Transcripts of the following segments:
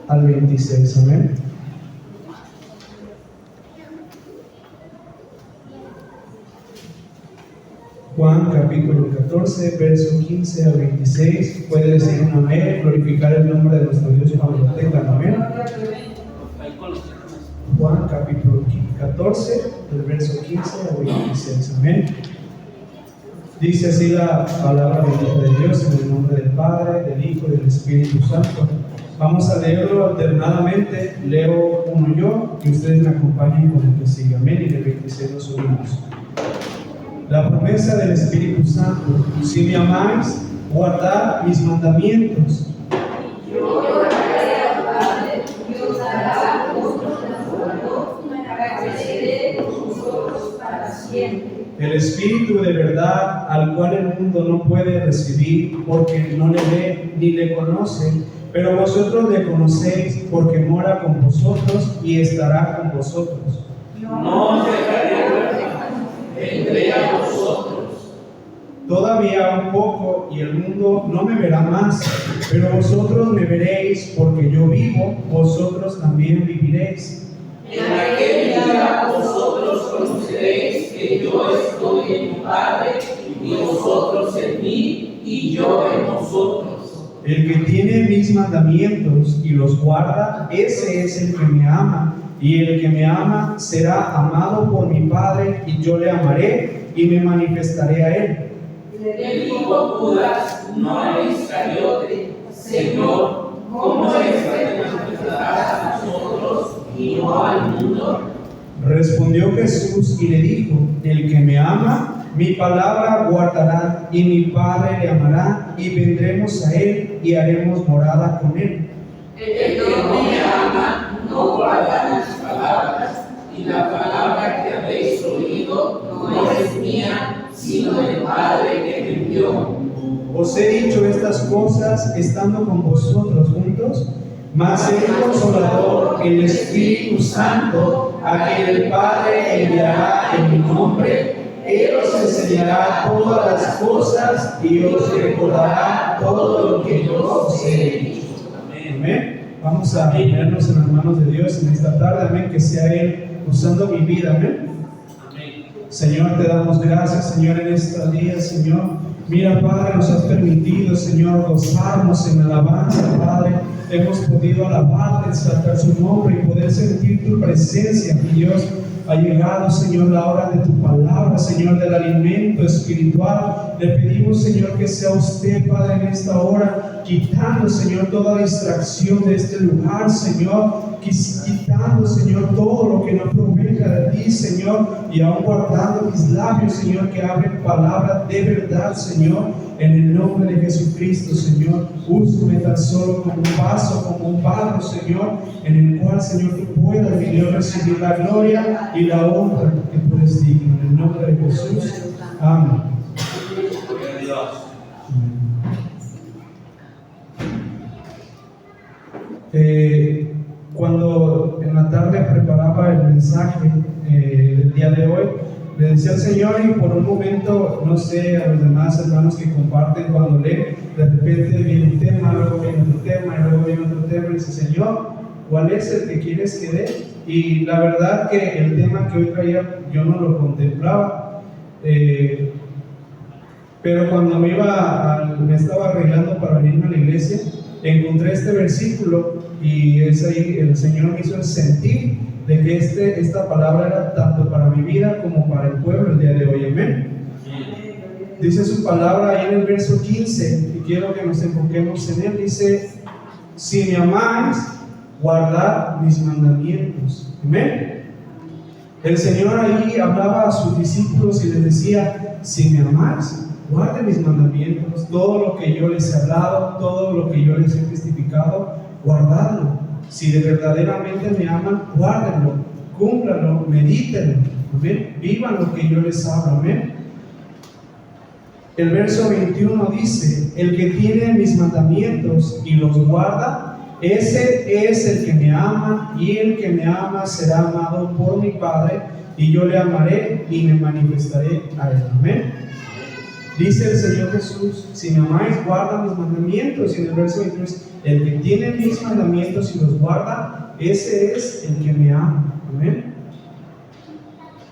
al 26. Amén. Juan capítulo 14, verso 15 al 26. Puede decir un amén, glorificar el nombre de nuestro Dios cuando lo tengan. Amén. Juan capítulo 14, del verso 15 al 26. Amén. Dice así la palabra bendita de Dios, en el nombre del Padre, del Hijo y del Espíritu Santo. Vamos a leerlo alternadamente. Leo uno yo y ustedes me acompañan con el que sigue. Amén. Y del 26 lo subimos. La promesa del Espíritu Santo: si me amáis, guardad mis mandamientos. Yo oraré al Padre, y os dará otro Consolador, para que esté con vosotros para siempre. El Espíritu de verdad, al cual el mundo no puede recibir, porque no le ve ni le conoce, pero vosotros le conocéis, porque mora con vosotros y estará con vosotros. No os dejaré huérfano, vendré a vosotros. Todavía un poco y el mundo no me verá más, pero vosotros me veréis, porque yo vivo, vosotros también viviréis. En aquel día vosotros conoceréis que yo estoy en mi Padre, y vosotros en mí, y yo en vosotros. El que tiene mis mandamientos y los guarda, ese es el que me ama. Y el que me ama será amado por mi Padre, y yo le amaré y me manifestaré a él. Le dijo Judas, no a Iscariote: Señor, ¿cómo es que te manifestarás a nosotros y no al mundo? Respondió Jesús y le dijo: el que me ama, mi palabra guardará, y mi Padre le amará, y vendremos a él y haremos morada con él. El que no me ama no guarda mis palabras, y la palabra que habéis oído no es mía, sino del Padre que me envió. Os he dicho estas cosas estando con vosotros juntos, mas el Consolador, el Espíritu Santo, a quien el Padre enviará en mi nombre, Él os enseñará todas las cosas y os recordará todo lo que yo os he dicho. Amén. Vamos a ponernos en las manos de Dios en esta tarde. Amén. Que sea Él usando mi vida. Amén. Señor, te damos gracias, Señor, en este día, Señor. Mira, Padre, nos has permitido, Señor, gozarnos en alabanza, Padre. Hemos podido alabarte, exaltar su nombre y poder sentir tu presencia, mi Dios. Ha llegado, Señor, la hora de tu palabra, Señor, del alimento espiritual. Le pedimos, Señor, que sea usted, Padre, en esta hora, quitando, Señor, toda distracción de este lugar, Señor. Quitando, Señor, todo lo que no provenga de ti, Señor, y aún guardando mis labios, Señor, que abren palabra de verdad, Señor, en el nombre de Jesucristo, Señor. Úsame tan solo como un vaso, como un barro, Señor, en el cual, Señor, tú puedas, mi Dios, recibir la gloria y la honra que tú eres digno, en el nombre de Jesús. Amén. Cuando en la tarde preparaba el mensaje del día de hoy, le decía al Señor, y por un momento, no sé, a los demás hermanos que comparten cuando leen, de repente viene un tema, luego viene otro tema, y luego viene otro tema, y dice: Señor, ¿cuál es el que quieres que dé? Y la verdad que el tema que hoy traía yo no lo contemplaba, pero cuando me estaba arreglando para venirme a la iglesia, encontré este versículo, y es ahí el Señor me hizo sentir de que esta palabra era tanto para mi vida como para el pueblo el día de hoy. Amén. Dice su palabra ahí en el verso 15, y quiero que nos enfoquemos en él. Dice: si me amáis, guardad mis mandamientos. Amén. El Señor ahí hablaba a sus discípulos y les decía: si me amáis, guarden mis mandamientos. Todo lo que yo les he hablado, todo lo que yo les he testificado, guardadlo. Si de verdaderamente me aman, guárdenlo, cúmplanlo, medítenlo. Amén. Vivan lo que yo les hablo. Amén. El verso 21 dice: el que tiene mis mandamientos y los guarda, ese es el que me ama, y el que me ama será amado por mi Padre, y yo le amaré y me manifestaré a él. Amén. Dice el Señor Jesús: si me amáis, guarda mis mandamientos. Y en el verso 23, el que tiene mis mandamientos y los guarda, ese es el que me ama. Amén.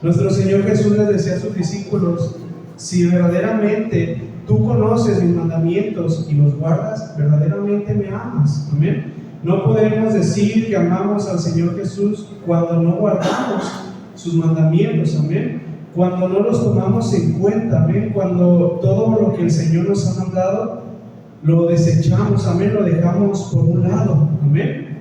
Nuestro Señor Jesús les decía a sus discípulos: si verdaderamente tú conoces mis mandamientos y los guardas, verdaderamente me amas. Amén. No podemos decir que amamos al Señor Jesús cuando no guardamos sus mandamientos. Amén. Cuando no los tomamos en cuenta. Amén. Cuando todo lo que el Señor nos ha mandado lo desechamos. Amén. Lo dejamos por un lado. Amén.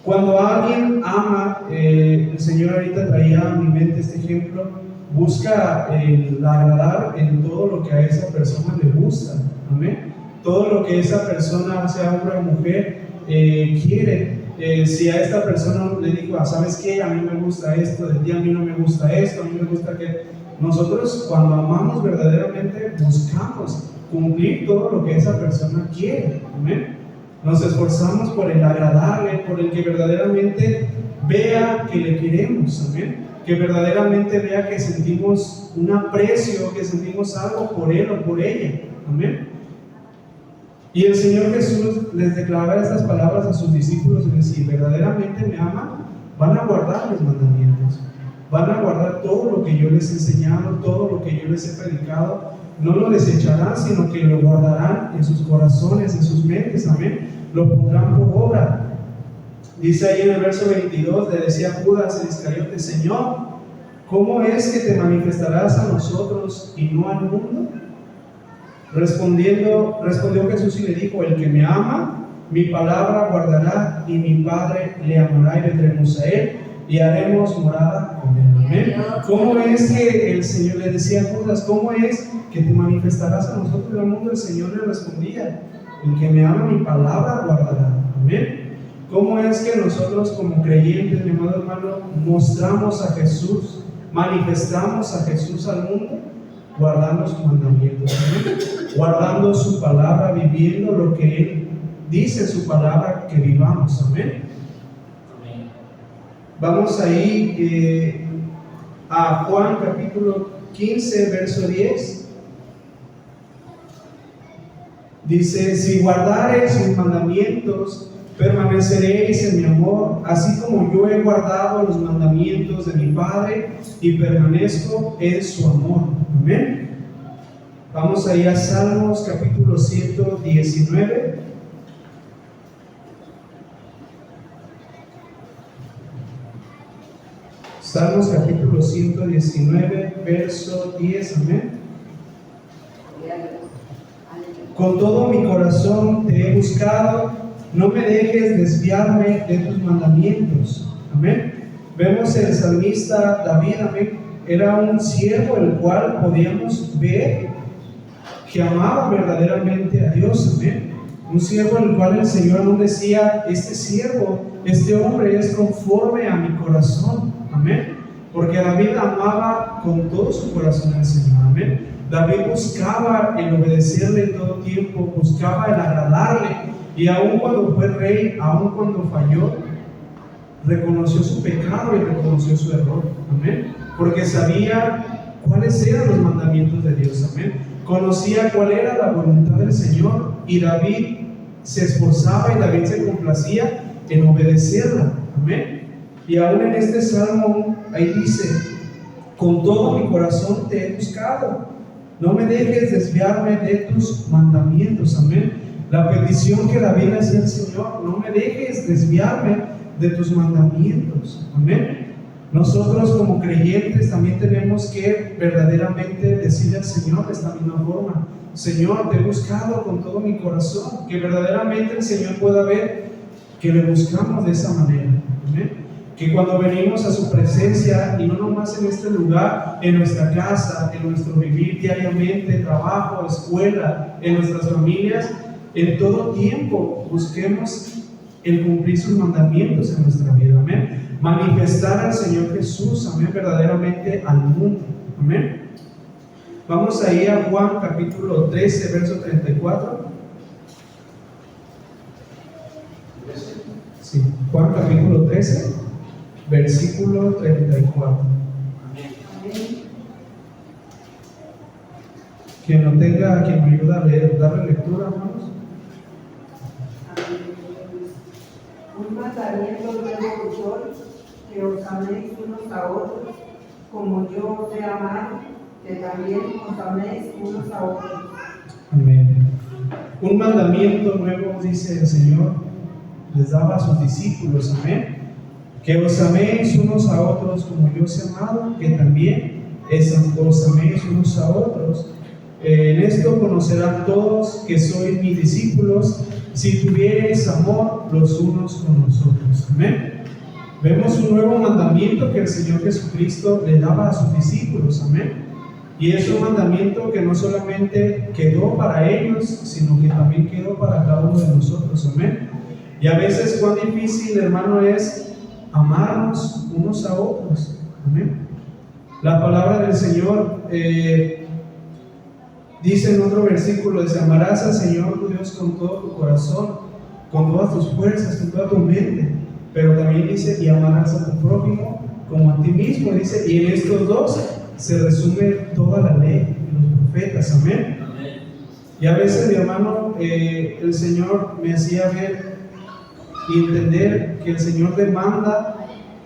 Cuando alguien ama, el Señor ahorita traía a mi mente este ejemplo, busca el agradar en todo lo que a esa persona le gusta. Amén. Todo lo que esa persona, sea hombre o mujer, quiere. Si a esta persona le digo: ¿sabes qué? A mí me gusta esto, de ti a mí no me gusta esto, a mí me gusta que... Nosotros, cuando amamos verdaderamente, buscamos cumplir todo lo que esa persona quiere. Amén. Nos esforzamos por el agradarle, por el que verdaderamente vea que le queremos. Amén. Que verdaderamente vea que sentimos un aprecio, que sentimos algo por él o por ella. Amén. Y el Señor Jesús les declaraba estas palabras a sus discípulos: si verdaderamente me aman, van a guardar los mandamientos, van a guardar todo lo que yo les he enseñado, todo lo que yo les he predicado. No lo desecharán, sino que lo guardarán en sus corazones, en sus mentes. Amén. Lo pondrán por obra. Dice ahí en el verso 22, le decía Judas el Iscariote: Señor, ¿cómo es que te manifestarás a nosotros y no al mundo? Respondió Jesús y le dijo: el que me ama, mi palabra guardará, y mi Padre le amará, y vendremos a él y haremos morada con él. Amén. ¿Cómo es que el Señor le decía a Judas: ¿cómo es que te manifestarás a nosotros y al mundo? El Señor le respondía: el que me ama, mi palabra guardará. Amén. ¿Cómo es que nosotros como creyentes, mi amado hermano, mostramos a Jesús, manifestamos a Jesús al mundo? Guardando sus mandamientos. Amén. Guardando su palabra, viviendo lo que Él dice en su palabra que vivamos. Amén. Vamos ahí a Juan capítulo 15, verso 10. Dice: si guardareis mis mandamientos, permaneceréis en mi amor, así como yo he guardado los mandamientos de mi Padre y permanezco en su amor. Amén. Vamos ahí a Salmos capítulo 119. Salmos capítulo 119, verso 10. Amén. Con todo mi corazón te he buscado, no me dejes desviarme de tus mandamientos. Amén. Vemos el salmista David. Amén. Era un siervo el cual podíamos ver que amaba verdaderamente a Dios. Amén. Un siervo el cual el Señor nos decía: este siervo, este hombre es conforme a mi corazón. Amén. Porque David amaba con todo su corazón al Señor. Amén. David buscaba el obedecerle en todo tiempo, buscaba el agradarle, y aun cuando fue rey, aun cuando falló, reconoció su pecado y reconoció su error. Amén. Porque sabía cuáles eran los mandamientos de Dios. Amén. Conocía cuál era la voluntad del Señor, y David se esforzaba y David se complacía en obedecerla. Amén. Y aún en este salmo ahí dice: con todo mi corazón te he buscado, no me dejes desviarme de tus mandamientos. Amén. La petición que David le hacía al Señor: no me dejes desviarme de tus mandamientos. Amén. Nosotros como creyentes también tenemos que verdaderamente decirle al Señor de esta misma forma: Señor, te he buscado con todo mi corazón. Que verdaderamente el Señor pueda ver que le buscamos de esa manera. Amén. Que cuando venimos a su presencia, y no nomás en este lugar, en nuestra casa, en nuestro vivir diariamente, trabajo, escuela, en nuestras familias, en todo tiempo busquemos el cumplir sus mandamientos en nuestra vida. Amén. Manifestar al Señor Jesús, amén, verdaderamente al mundo. Amén. Vamos ahí a Juan capítulo 13, verso 34. Sí, Juan capítulo 13, versículo 34. Quien lo tenga, quien me ayuda a leer, darle lectura, hermanos. Un mandamiento nuevo os doy, que os améis unos a otros, como yo os he amado, que también os améis unos a otros. Amén. Un mandamiento nuevo, dice el Señor, les daba a sus discípulos, amén. Que os améis unos a otros como yo os he amado, que también os améis unos a otros. En esto conocerán todos que sois mis discípulos, si tuviereis amor los unos con los otros. Amén. Vemos un nuevo mandamiento que el Señor Jesucristo le daba a sus discípulos. Amén. Y es un mandamiento que no solamente quedó para ellos, sino que también quedó para cada uno de nosotros. Amén. Y a veces cuán difícil, hermano, es amarnos unos a otros. Amén. La palabra del Señor dice en otro versículo, dice: amarás al Señor tu Dios con todo tu corazón, con todas tus fuerzas, con toda tu mente. Pero también dice: y amarás a tu prójimo como a ti mismo. Dice, y en estos dos se resume toda la ley y los profetas. Amén. Y a veces, mi hermano, el Señor me hacía ver y entender que el Señor demanda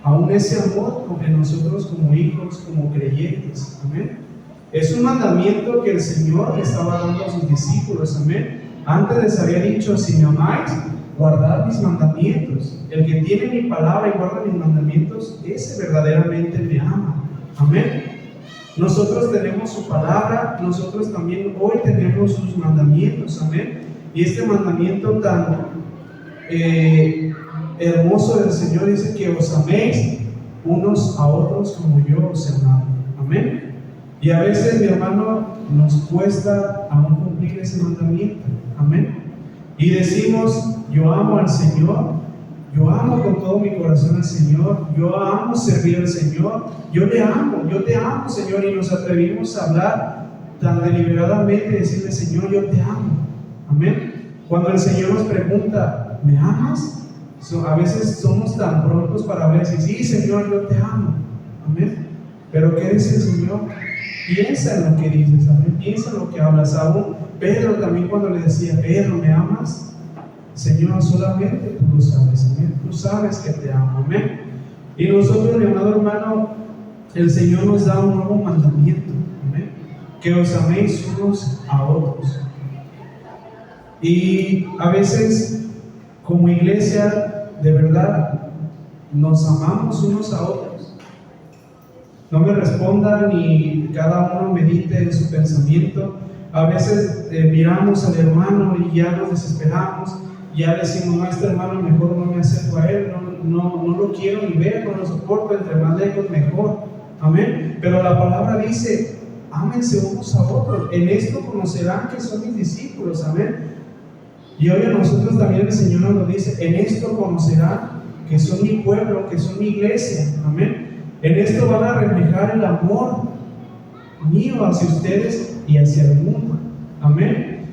aún ese amor en nosotros como hijos, como creyentes. Amén. Es un mandamiento que el Señor le estaba dando a sus discípulos. Amén. Antes les había dicho: si me amáis, guardad mis mandamientos. El que tiene mi palabra y guarda mis mandamientos, ese verdaderamente me ama. Amén. Nosotros tenemos su palabra, nosotros también hoy tenemos sus mandamientos. Amén. Y este mandamiento tan hermoso del Señor dice: que os améis unos a otros como yo os he amado. Amén. Y a veces, mi hermano, nos cuesta aún cumplir ese mandamiento. Amén. Y decimos: yo amo al Señor, yo amo con todo mi corazón al Señor, yo amo servir al Señor, yo te amo, Señor. Y nos atrevimos a hablar tan deliberadamente y decirle: Señor, yo te amo. Amén. Cuando el Señor nos pregunta: ¿me amas? A veces somos tan prontos para ver si sí, Señor, yo te amo. Amén. Pero ¿qué dice el Señor? Piensa en lo que dices. Amén. Piensa en lo que hablas. Aún Pedro también, cuando le decía: Pedro, ¿me amas? Señor, solamente tú lo sabes. Amén. Tú sabes que te amo. Amén. Y nosotros, mi amado hermano, el Señor nos da un nuevo mandamiento. Amén. Que os améis unos a otros. Y a veces, como iglesia, de verdad, nos amamos unos a otros. No me respondan y cada uno medite en su pensamiento. A veces miramos al hermano y ya nos desesperamos, ya decimos: no, este hermano mejor no me acerco a él, no lo quiero ni ver, no lo soporto, entre más lejos mejor. Amén. Pero la palabra dice: ámense unos a otros, en esto conocerán que son mis discípulos. Amén. Y hoy a nosotros también el Señor nos lo dice: en esto conocerán que son mi pueblo, que son mi iglesia. Amén. En esto van a reflejar el amor mío hacia ustedes y hacia el mundo. Amén.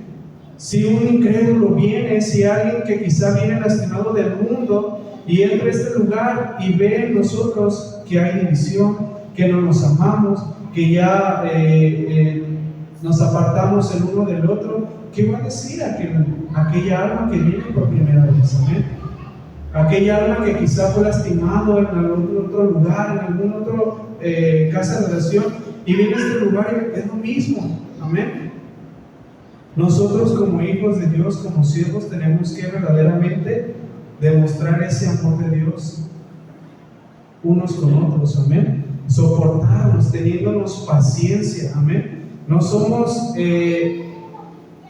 Si un incrédulo viene, si alguien que quizá viene lastimado del mundo y entra a este lugar y ve en nosotros que hay división, que no nos amamos, que ya nos apartamos el uno del otro, ¿qué va a decir aquella alma que viene por primera vez? Amén. Aquella alma que quizá fue lastimado en algún otro lugar, en algún otro casa de oración, y viene a este lugar y es lo mismo. Amén. Nosotros, como hijos de Dios, como siervos, tenemos que verdaderamente demostrar ese amor de Dios unos con otros. Amén. Soportarnos, teniéndonos paciencia. Amén. No somos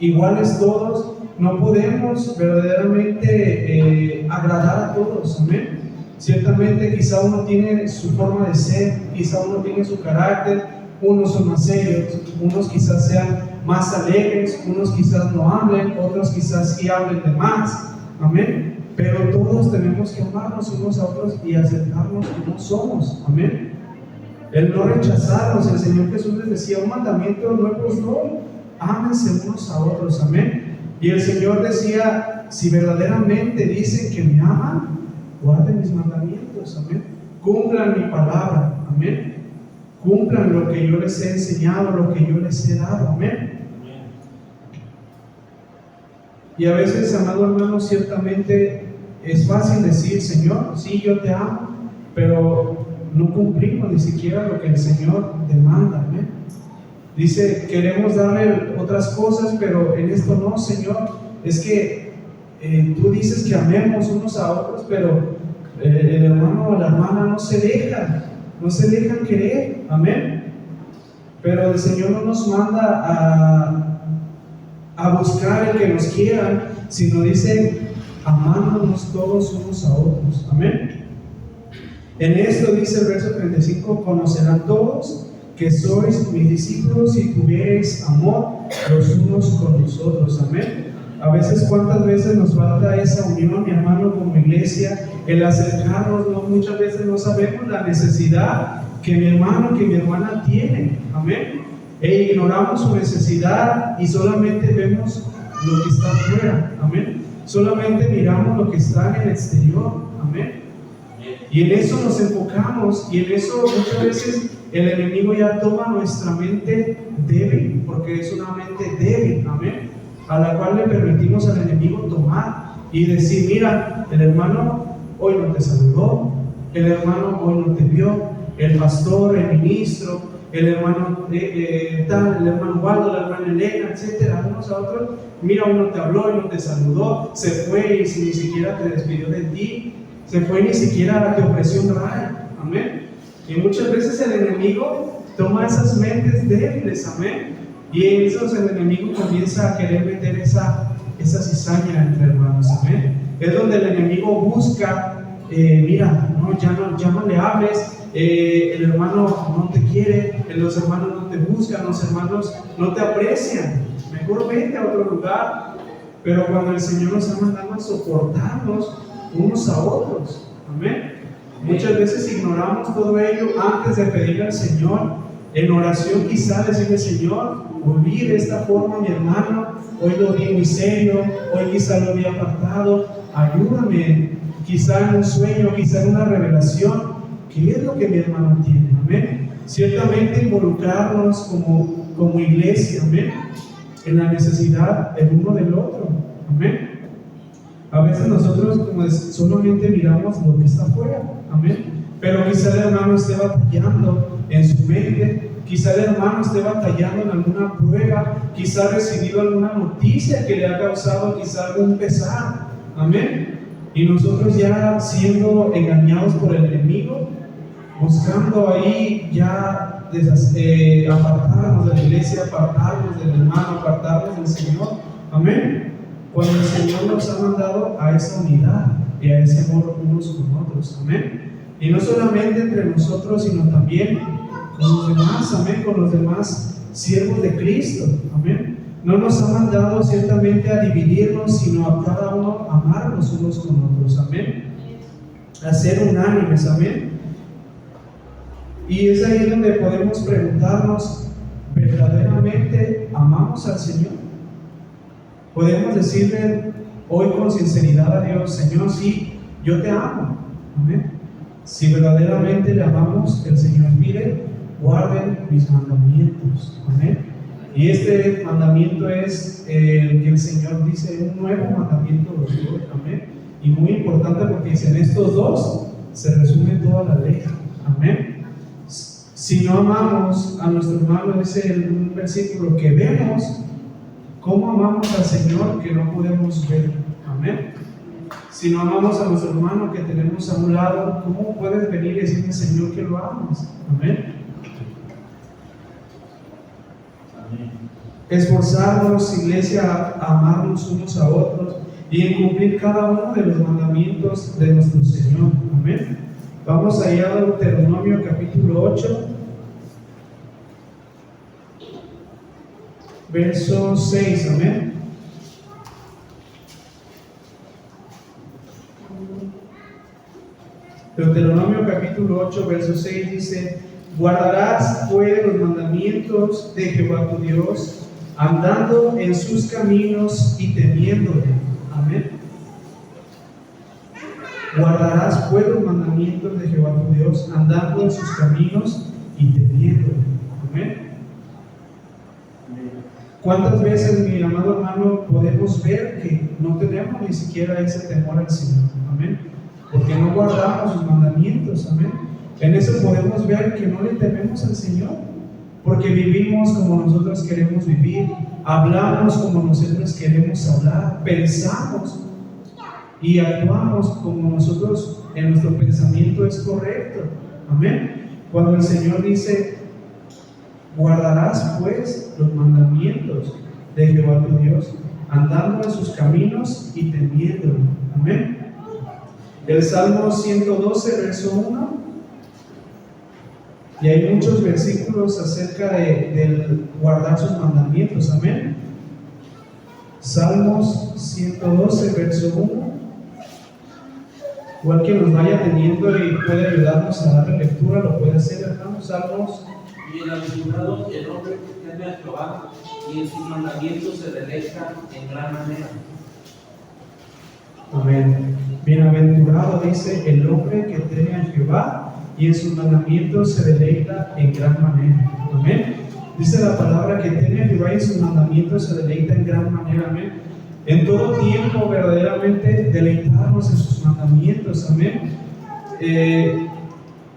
iguales todos. No podemos verdaderamente agradar a todos. Amén. Ciertamente quizá uno tiene su forma de ser, quizá uno tiene su carácter, unos son más serios, unos quizás sean más alegres, unos quizás no hablen, otros quizás sí hablen de más. Amén. Pero todos tenemos que amarnos unos a otros y aceptarnos como somos. Amén. El no rechazarnos. El Señor Jesús les decía: un mandamiento nuevo os doy, ámense unos a otros. Amén. Y el Señor decía: si verdaderamente dicen que me aman, guarden mis mandamientos. Amén. Cumplan mi palabra. Amén. Cumplan lo que yo les he enseñado, lo que yo les he dado. Amén. Y a veces, amado hermano, ciertamente es fácil decir, Señor, sí, yo te amo, pero no cumplimos ni siquiera lo que el Señor demanda. ¿Amén? Dice, queremos darle otras cosas, pero en esto no, Señor. Es que tú dices que amemos unos a otros, pero el hermano o la hermana no se dejan querer. Amén. Pero el Señor no nos manda a buscar el que nos quieran, sino dice, amándonos todos unos a otros. Amén. En esto dice el verso 35, conocerán todos que sois mis discípulos si tuviereis amor los unos con los otros. Amén. A veces, ¿cuántas veces nos falta esa unión, mi hermano, como iglesia? El acercarnos, ¿no? Muchas veces no sabemos la necesidad que mi hermano, que mi hermana tiene. Amén. E ignoramos su necesidad y solamente vemos lo que está afuera. Amén. Solamente miramos lo que está en el exterior. Amén. Y en eso nos enfocamos, y en eso muchas veces el enemigo ya toma nuestra mente débil, porque es una mente débil. Amén. A la cual le permitimos al enemigo tomar y decir, mira, el hermano hoy no te saludó, el hermano hoy no te vio, el pastor, el ministro, el hermano tal, el hermano Waldo, la hermana Elena, etcétera, unos a otros, mira, hoy no te habló, hoy no te saludó, se fue y ni siquiera te despidió de ti, se fue y ni siquiera te ofreció un rayo. Amén. Y muchas veces el enemigo toma esas mentes débiles. Amén. Y en eso el enemigo comienza a querer meter esa cizaña entre hermanos. Amén. Es donde el enemigo busca, mira, no, ya no le hables, el hermano no te quiere, los hermanos no te buscan, los hermanos no te aprecian, mejor vete a otro lugar. Pero cuando el Señor nos ha mandado a soportarnos unos a otros. Amén. Muchas veces ignoramos todo ello antes de pedirle al Señor. En oración quizá decirle, Señor, volví de esta forma mi hermano, hoy lo vi muy serio, hoy quizá lo había apartado, ayúdame, quizá en un sueño, quizá en una revelación, ¿qué es lo que mi hermano tiene? Amén. Ciertamente involucrarnos como iglesia, amén, en la necesidad el uno del otro. Amén. A veces nosotros como solamente miramos lo que está afuera. Amén. Pero quizá el hermano esté batallando en su mente, quizá el hermano esté batallando en alguna prueba, quizá ha recibido alguna noticia que le ha causado quizá algún pesar. Amén. Y nosotros ya siendo engañados por el enemigo, buscando ahí ya apartarnos de la iglesia, apartarnos del hermano, apartarnos del Señor. Amén. Cuando el Señor nos ha mandado a esa unidad y a ese amor unos con otros. Amén. Y no solamente entre nosotros, sino también con los demás. Amén. Con los demás siervos de Cristo. Amén. No nos ha mandado ciertamente a dividirnos, sino a cada uno amarnos unos con otros. Amén. A ser unánimes. Amén. Y es ahí donde podemos preguntarnos, ¿verdaderamente amamos al Señor? Podemos decirle hoy con sinceridad a Dios, Señor, sí, yo te amo. Amén. Si verdaderamente le amamos, el Señor pide, guarden mis mandamientos. Amén. Y este mandamiento es el que el Señor dice, un nuevo mandamiento de Dios. Amén. Y muy importante porque dice, en estos dos se resume toda la ley. Amén. Si no amamos a nuestro hermano, dice un versículo, que vemos, ¿cómo amamos al Señor que no podemos ver? Amén. Si no amamos a nuestro hermano que tenemos a un lado, ¿cómo puedes venir y decirle, Señor, que lo amas? Amén. Esforzarnos, iglesia, a amarnos unos a otros y en cumplir cada uno de los mandamientos de nuestro Señor. Amén. Vamos allá a Deuteronomio capítulo 8, verso 6. Amén. Deuteronomio capítulo 8, verso 6 dice: guardarás pues los mandamientos de Jehová tu Dios, andando en sus caminos y temiéndole. Amén. Guardarás pues los mandamientos de Jehová tu Dios, andando en sus caminos y temiéndole. Amén. ¿Cuántas veces, mi amado hermano, podemos ver que no tenemos ni siquiera ese temor al Señor? Amén. Porque no guardamos sus mandamientos. Amén. En eso podemos ver que no le tememos al Señor, porque vivimos como nosotros queremos vivir, hablamos como nosotros queremos hablar, pensamos y actuamos como nosotros en nuestro pensamiento es correcto. Amén. Cuando el Señor dice: guardarás pues los mandamientos de Jehová tu Dios, andando en sus caminos y temiéndolo. Amén. El Salmo 112, verso 1. Y hay muchos versículos acerca del guardar sus mandamientos. Amén. Salmos 112, verso 1. Igual que nos vaya teniendo y puede ayudarnos a darle lectura, lo puede hacer, hermanos. Salmos. Bienaventurado el hombre que teme a Jehová y en sus mandamientos se deleita en gran manera. Amén. Bienaventurado, dice, el hombre que teme a Jehová y en sus mandamientos se deleita en gran manera. Amén. Dice la palabra que teme a Jehová y en sus mandamientos se deleita en gran manera. Amén. En todo tiempo verdaderamente deleitarnos en sus mandamientos. Amén.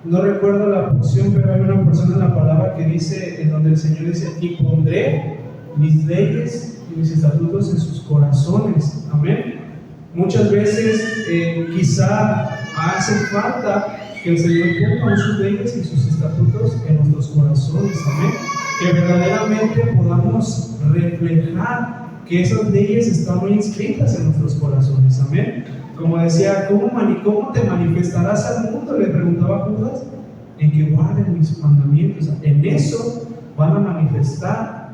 No recuerdo la porción, pero hay una porción en la palabra que dice, en donde el Señor dice: y pondré mis leyes y mis estatutos en sus corazones. Amén. Muchas veces quizá hace falta que el Señor ponga sus leyes y sus estatutos en nuestros corazones. Amén. Que verdaderamente podamos reflejar que esas leyes están muy inscritas en nuestros corazones. Amén. Como decía, ¿cómo te manifestarás al mundo?, le preguntaba Judas. En que guarden mis mandamientos. En eso van a manifestar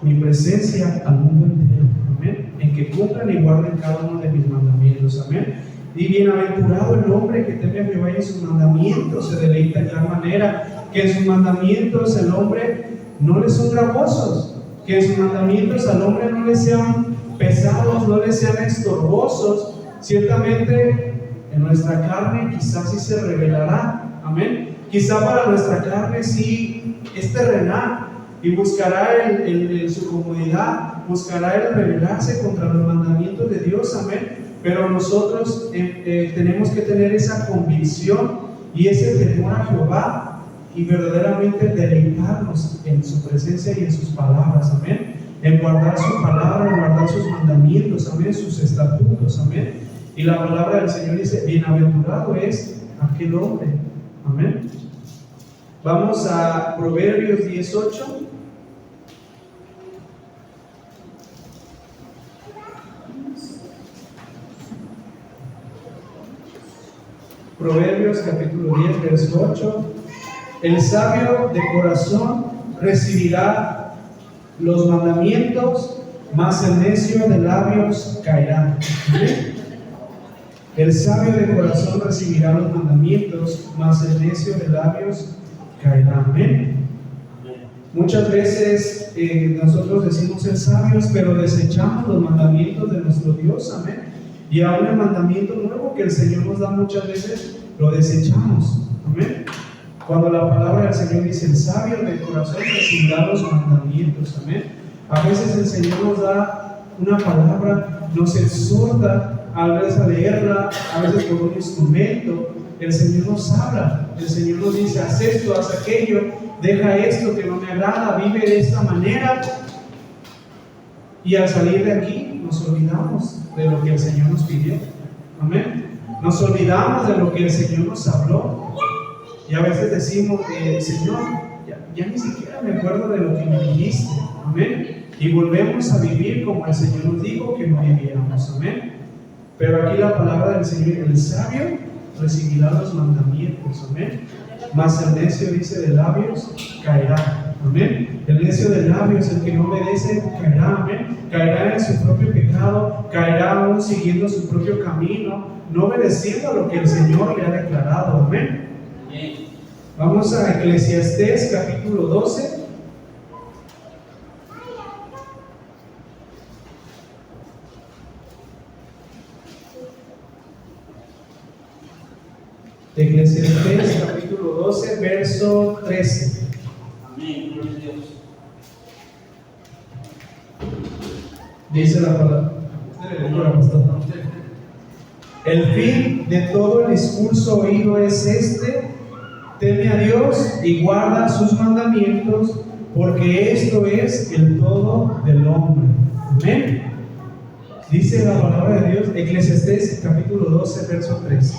mi presencia al mundo entero. Amén. En que cumplan y guarden cada uno de mis mandamientos. Amén. Y bienaventurado el hombre que teme a Jehová y en sus mandamientos se deleita en gran manera. Que en sus mandamientos el hombre no le son gravosos. Que en sus mandamientos al hombre no le sean pesados, no le sean estorbosos. Ciertamente en nuestra carne quizás sí se revelará. Amén. Quizá para nuestra carne sí es terrenal y buscará su comodidad, buscará el rebelarse contra los mandamientos de Dios. Amén. Pero nosotros tenemos que tener esa convicción y ese temor a Jehová y verdaderamente deleitarnos en su presencia y en sus palabras. Amén. En guardar su palabra, en guardar sus mandamientos. Amén. Sus estatutos. Amén. Y la palabra del Señor dice: bienaventurado es aquel hombre. Amén. Vamos a Proverbios 18. Proverbios capítulo 10, verso 8. El sabio de corazón recibirá los mandamientos, mas el necio de labios caerá. ¿Sí? El sabio de corazón recibirá los mandamientos, mas el necio de labios caerá. Amén. Muchas veces nosotros decimos ser sabios, pero desechamos los mandamientos de nuestro Dios. Amén. Y aún el mandamiento nuevo que el Señor nos da muchas veces lo desechamos. Amén. Cuando la palabra del Señor dice: el sabio de corazón recibirá los mandamientos. Amén. A veces el Señor nos da una palabra, nos exhorta a veces a leerla, a veces por un instrumento. El Señor nos habla, el Señor nos dice: haz esto, haz aquello, deja esto que no me agrada, vive de esta manera. Y al salir de aquí nos olvidamos de lo que el Señor nos pidió. Amén. Nos olvidamos de lo que el Señor nos habló. Y a veces decimos: Señor, ya ni siquiera me acuerdo de lo que me dijiste. Amén. Y volvemos a vivir como el Señor nos dijo que no viviéramos. Amén. Pero aquí la palabra del Señor: el sabio recibirá los mandamientos. Amén. Mas el necio, dice, de labios caerá. Amén. El necio de labios, el que no obedece, caerá. Amén. Caerá en su propio pecado, caerá aún siguiendo su propio camino, no obedeciendo a lo que el Señor le ha declarado. Amén. Vamos a Eclesiastés capítulo 12. Eclesiastés capítulo 12, verso 13. Amén, gloria a Dios. Dice la palabra. El fin de todo el discurso oído es este: teme a Dios y guarda sus mandamientos, porque esto es el todo del hombre. Amén. Dice la palabra de Dios, Eclesiastés capítulo 12, verso 13.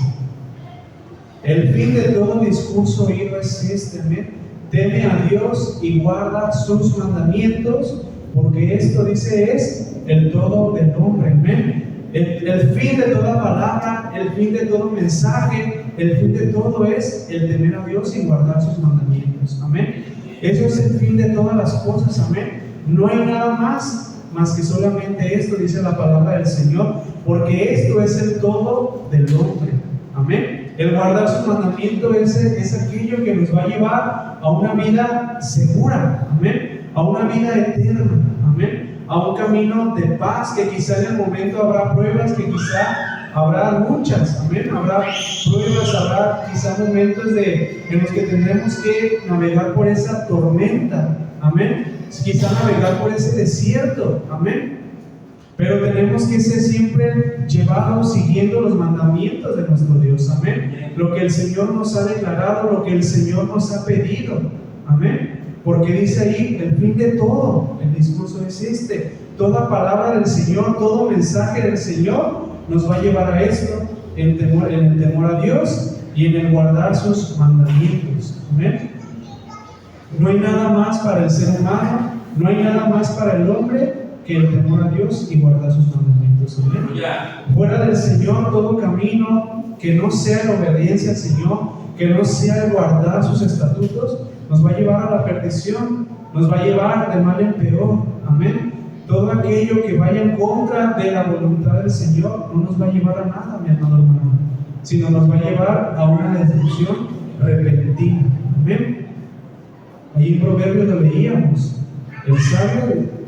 El fin de todo discurso oído es este: amén. Teme a Dios y guarda sus mandamientos, porque esto, dice, es el todo del hombre. Amén. El fin de toda palabra, el fin de todo mensaje, el fin de todo es el temer a Dios y guardar sus mandamientos. Amén. Eso es el fin de todas las cosas. Amén. No hay nada más que solamente esto, dice la palabra del Señor, porque esto es el todo del hombre. Amén. El guardar su mandamiento es aquello que nos va a llevar a una vida segura. Amén. A una vida eterna. Amén. A un camino de paz, que quizá en el momento habrá pruebas, que quizá habrá luchas. Amén. Habrá pruebas, habrá quizá momentos en los que tendremos que navegar por esa tormenta. Amén. Quizá navegar por ese desierto. Amén. Pero tenemos que ser siempre llevados siguiendo los mandamientos de nuestro Dios. Amén. Lo que el Señor nos ha declarado, lo que el Señor nos ha pedido. Amén. Porque dice ahí, el fin de todo el discurso es este. Toda palabra del Señor, todo mensaje del Señor nos va a llevar a esto, en el temor a Dios y en el guardar sus mandamientos. Amén. No hay nada más para el ser humano, no hay nada más para el hombre que el temor a Dios y guardar sus mandamientos. Amén. Fuera del Señor, todo camino que no sea la obediencia al Señor, que no sea el guardar sus estatutos, nos va a llevar a la perdición, nos va a llevar de mal en peor. Amén. Todo aquello que vaya en contra de la voluntad del Señor no nos va a llevar a nada, mi amado hermano, sino nos va a llevar a una destrucción repentina. Amén. Allí en Proverbios lo leíamos: el sabio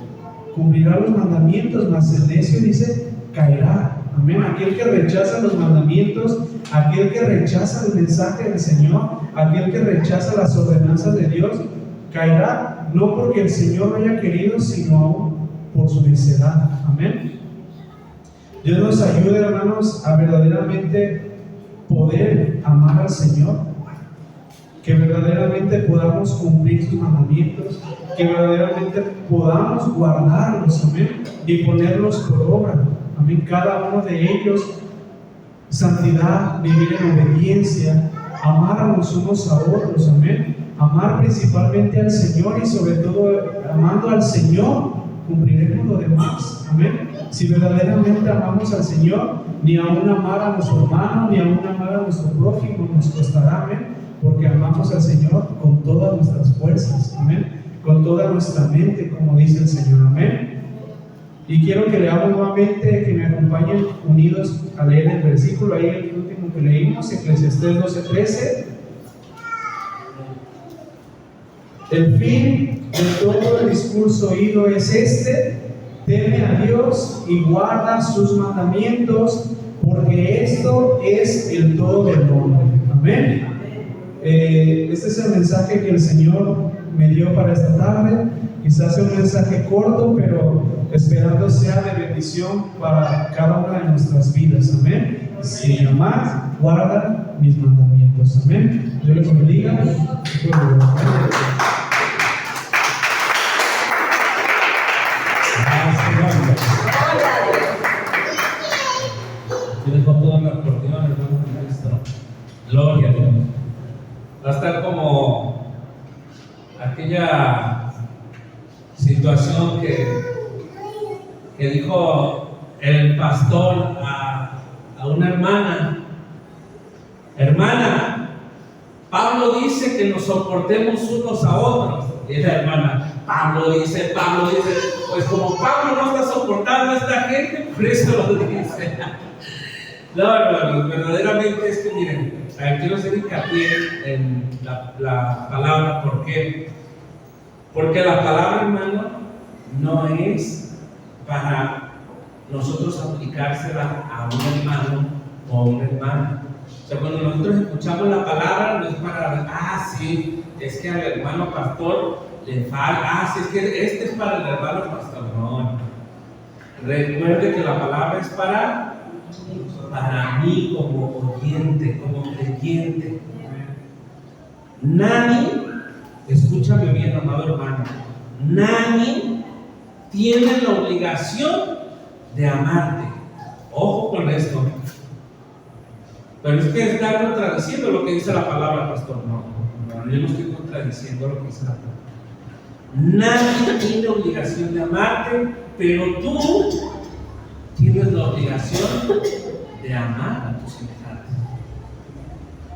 cumplirá los mandamientos, mas el necio, dice, caerá. Amén. Aquel que rechaza los mandamientos, aquel que rechaza el mensaje del Señor, aquel que rechaza las ordenanzas de Dios, caerá, no porque el Señor lo haya querido, sino aún por su necedad. Amén. Dios nos ayude, hermanos, a verdaderamente poder amar al Señor, que verdaderamente podamos cumplir sus mandamientos, que verdaderamente podamos guardarlos. Amén. Y ponerlos por obra. Amén. Cada uno de ellos: santidad, vivir en obediencia, amar a los unos a otros. Amén. Amar principalmente al Señor, y sobre todo, amando al Señor, cumpliremos lo demás. Amén. Si verdaderamente amamos al Señor, ni aún amar a nuestro hermano, ni aún amar a nuestro prójimo nos costará. Amén. Porque amamos al Señor con todas nuestras fuerzas. Amén. Con toda nuestra mente, como dice el Señor. Amén. Y quiero que leamos nuevamente, que me acompañen unidos a leer el versículo, ahí el último que leímos, Eclesiastés 12:13. El fin de todo el discurso oído es este: teme a Dios y guarda sus mandamientos, porque esto es el todo del hombre. Amén. Este es el mensaje que el Señor me dio para esta tarde. Quizás sea un mensaje corto, pero esperando sea de bendición para cada una de nuestras vidas. Amén. Si amar, guarda mis mandamientos. Amén. Dios les bendiga. Yo dejo toda la oportunidad, hermano maestro. Gloria a Dios. Va a estar como aquella situación que dijo el pastor a una hermana: hermana, Pablo dice que nos soportemos unos a otros. Y la hermana: Pablo dice, pues como Pablo no está soportando a esta gente, por eso lo dice. No, hermanos, verdaderamente es que miren, quiero hacer hincapié en la palabra. ¿Por qué? Porque la palabra, hermano, no es para nosotros aplicársela a un hermano o a una hermana. O sea, cuando nosotros escuchamos la palabra, no es para, sí, es que al hermano pastor le falta, sí, es que este es para el hermano pastor. No. Recuerde que la palabra es para mí como oyente, como creyente. Nadie, escúchame bien, amado hermano, nadie tiene la obligación de amarte. Ojo con esto. Pero es que está contradiciendo lo que dice la palabra, pastor. No, yo no estoy contradiciendo lo que dice la palabra. Nadie tiene obligación de amarte, pero tú tienes la obligación de amar a tus semejantes.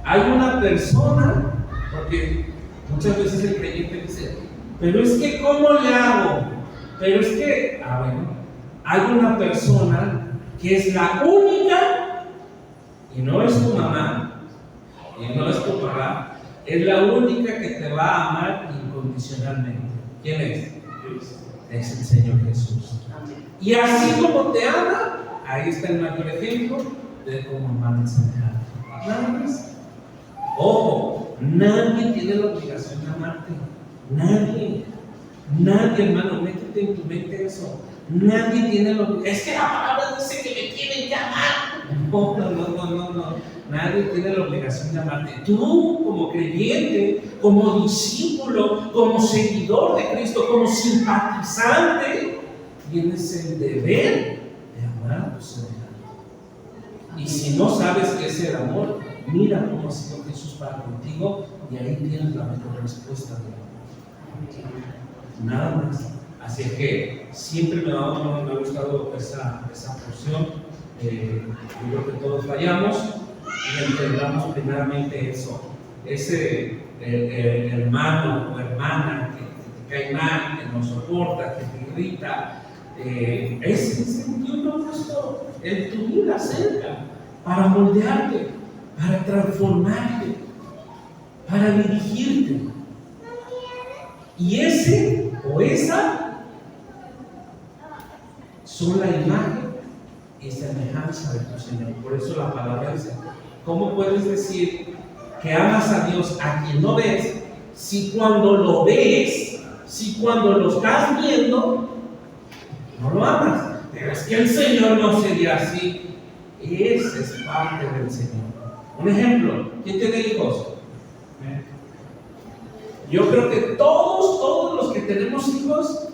Hay una persona, porque muchas veces el creyente dice, pero es que ¿cómo le hago? Pero es que, bueno, hay una persona que es la única, y no es tu mamá, y no es tu papá, es la única que te va a amar incondicionalmente. ¿Quién es? Es el Señor Jesús. Y así como te ama, ahí está el mayor ejemplo de cómo amar al semejante. Nada más. Ojo, nadie tiene la obligación de amarte. Nadie. Nadie, hermano, métete en tu mente eso. Nadie tiene la obligación. Es que la palabra dice que me tienen que amar. No. Nadie tiene la obligación de amarte. Tú, como creyente, como discípulo, como seguidor de Cristo, como simpatizante, tienes el deber de amar a tu semejante. Y si no sabes qué es el amor, mira cómo ha sido Jesús para contigo, y ahí tienes la mejor respuesta de amor. Nada más. Así que siempre me ha gustado esa porción. Yo creo que todos fallamos y entendamos primeramente eso. Ese hermano o hermana que te cae mal, que no soporta, que te irrita, ese es el Dios lo ha puesto en tu vida cerca para moldearte, para transformarte, para dirigirte. Y ese o esa son la imagen y semejanza de tu Señor. Por eso la palabra dice, ¿cómo puedes decir que amas a Dios a quien no ves, si cuando lo ves, si cuando lo estás viendo, no lo amas? Pero es que el Señor no sería así. Ese es parte del Señor. Un ejemplo, ¿quién tiene hijos? Yo creo que todos los que tenemos hijos,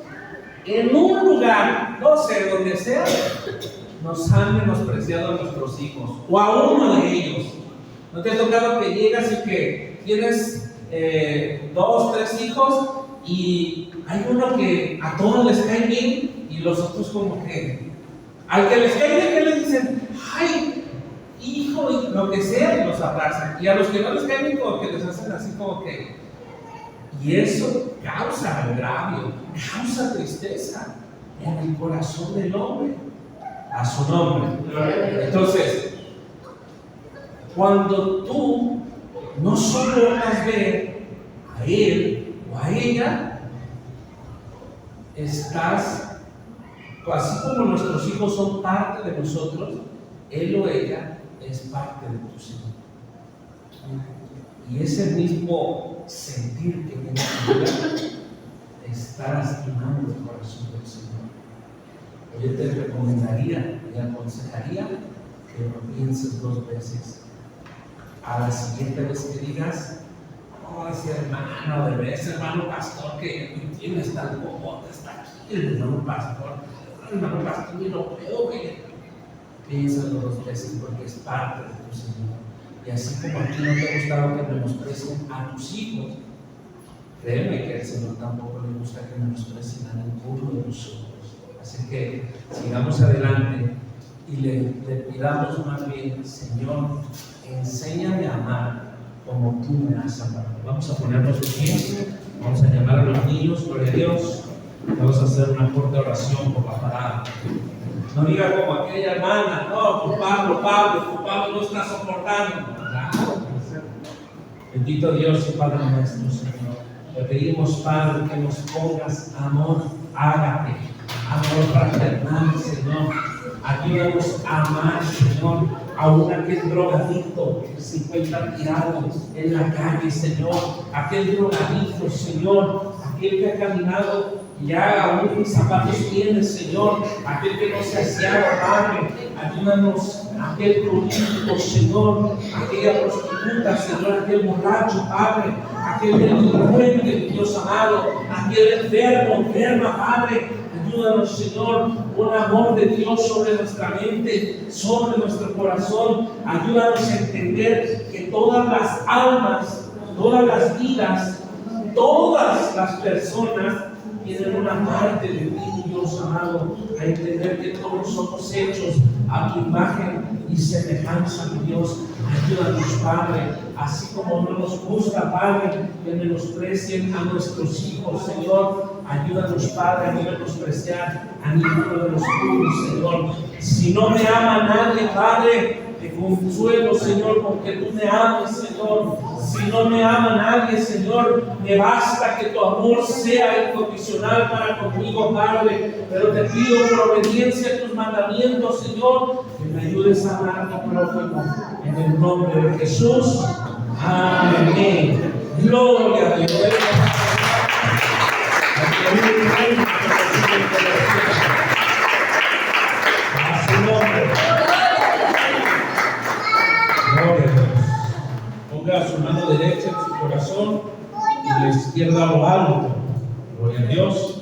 en un lugar, no sé, donde sea, nos han menospreciado a nuestros hijos, o a uno de ellos. ¿No te ha tocado que llegas y que tienes 2, 3 hijos y hay uno que a todos les cae bien y los otros como que, al que les cae bien, ¿qué les dicen? ¡Ay, hijo! Y lo que sea, y los abrazan. Y a los que no les cae bien, como que les hacen así como que... Y eso causa agravio, causa tristeza en el corazón del hombre, a su nombre. Entonces, cuando tú no soportas ver a él o a ella, estás, así como nuestros hijos son parte de nosotros, él o ella es parte de tu Señor. Y ese mismo sentir que tiene tu vida está lastimando el corazón del Señor. Yo te recomendaría y aconsejaría que lo pienses 2 veces. A la siguiente vez que digas, oh, ese hermano pastor que tiene esta cojota, está aquí, el hermano pastor, y lo veo que piénsalo 2 veces porque es parte de tu Señor. Y así como a ti no te ha gustado que menosprecien a tus hijos, créeme que al Señor tampoco le gusta que menosprecien a ninguno de nosotros. Así que sigamos adelante y le pidamos más bien, Señor, enséñame a amar como tú me has amado. Vamos a ponernos de pie, vamos a llamar a los niños, gloria a Dios. Vamos a hacer una corta oración por la parada. No diga como aquella hermana, no, tu Pablo no está soportando. Claro. Bendito Dios y Padre nuestro, Señor. Te pedimos, Padre, que nos pongas amor ágape, amor fraternal, Señor. Ayúdanos a amar, Señor, a aquel drogadicto que se encuentra tirado en la calle, Señor. Aquel drogadicto, Señor, aquel que ha caminado y haga un zapatos fieles, Señor. Aquel que no se aseaba, Padre, ayúdanos. Aquel político, Señor, aquella prostituta, Señor, aquel borracho, Padre, aquel delincuente, Dios amado, aquel enferma, Padre, ayúdanos, Señor, un amor de Dios sobre nuestra mente, sobre nuestro corazón. Ayúdanos a entender que todas las almas, todas las vidas, todas las personas tienen una parte de ti, Dios amado, a entender que todos somos hechos a tu imagen y semejanza, mi Dios. Ayúdanos, Padre, así como no nos gusta, Padre, que menosprecien a nuestros hijos, Señor. Ayúdanos, Padre, a no menospreciar a ninguno de los tuyos, Señor. Si no me ama nadie, Padre, te consuelo, Señor, porque tú me ames, Señor. Si no me ama nadie, Señor, me basta que tu amor sea incondicional para conmigo, Padre. Pero te pido por obediencia a tus mandamientos, Señor, que me ayudes a amar a mi prójimo. En el nombre de Jesús. Amén. Gloria a Dios. A su nombre. Gloria a Dios. Ponga su mano derecha en su corazón y la izquierda a lo alto. Gloria a Dios.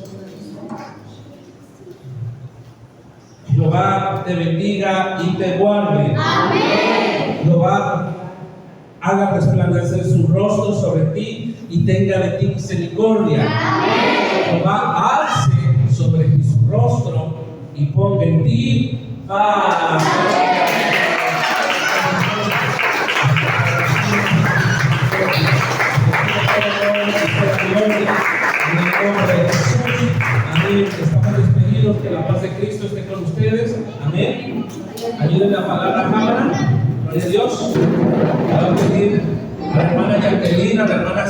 Jehová te bendiga y te guarde. Amén. Jehová haga resplandecer su rostro sobre ti y tenga de ti misericordia. Amén. Jehová alce sobre ti su rostro y ponga en ti paz. En el nombre de Jesús. Amén. Estamos despedidos. Que la paz de Cristo esté con ustedes. Amén. Ayúdenme a apagar la cámara. Gloria a Dios. A la hermana Jacqueline, a la hermana